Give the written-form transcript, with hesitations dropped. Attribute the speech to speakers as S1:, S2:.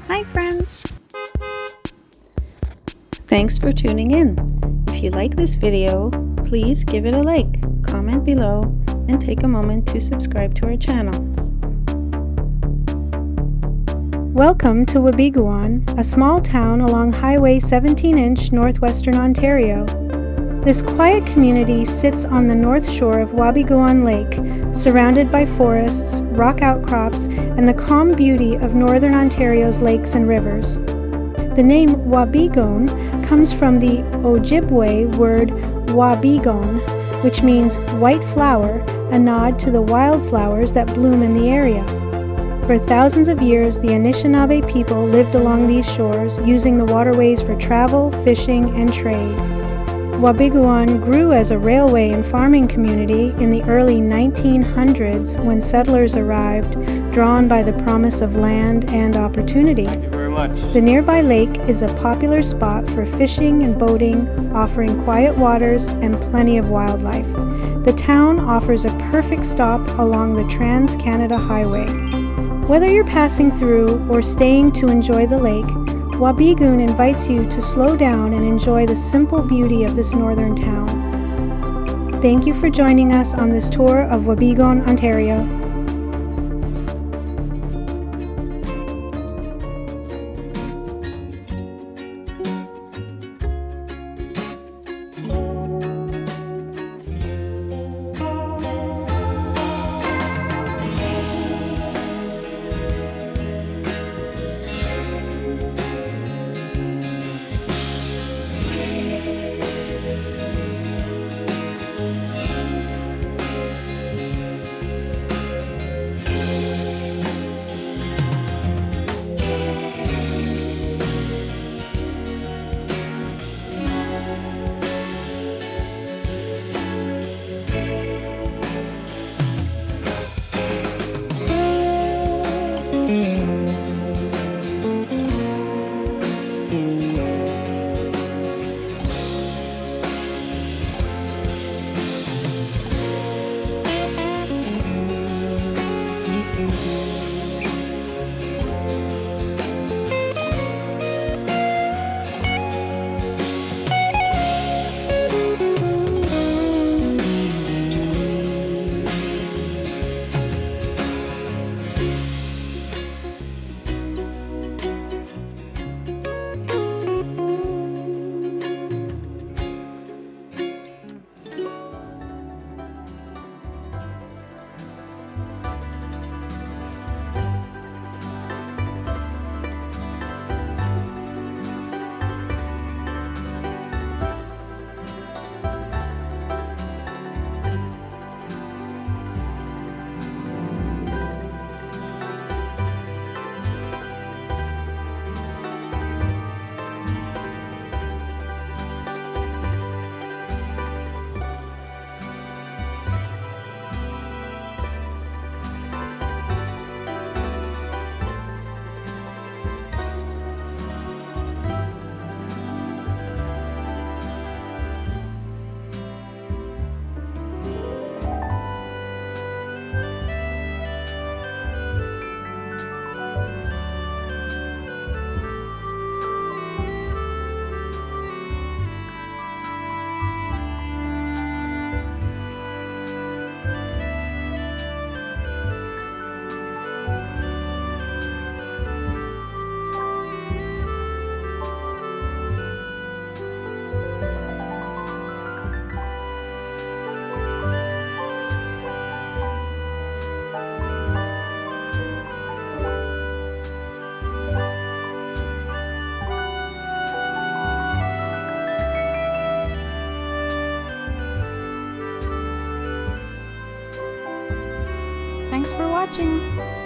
S1: Hi friends! Thanks for tuning in. If you like this video, please give it a like, comment below, and take a moment to subscribe to our channel. Welcome to Wabigoon, a small town along Highway 17-inch Northwestern Ontario. This quiet community sits on the north shore of Wabigoon Lake, surrounded by forests, rock outcrops, and the calm beauty of Northern Ontario's lakes and rivers. The name Wabigoon comes from the Ojibwe word Wabigon, which means white flower, a nod to the wildflowers that bloom in the area. For thousands of years, the Anishinaabe people lived along these shores, using the waterways for travel, fishing, and trade. Wabigoon grew as a railway and farming community in the early 1900s when settlers arrived, drawn by the promise of land and opportunity.
S2: Thank you very much.
S1: The nearby lake is a popular spot for fishing and boating, offering quiet waters and plenty of wildlife. The town offers a perfect stop along the Trans-Canada Highway. Whether you're passing through or staying to enjoy the lake, Wabigoon invites you to slow down and enjoy the simple beauty of this northern town. Thank you for joining us on this tour of Wabigoon, Ontario. Thanks for watching!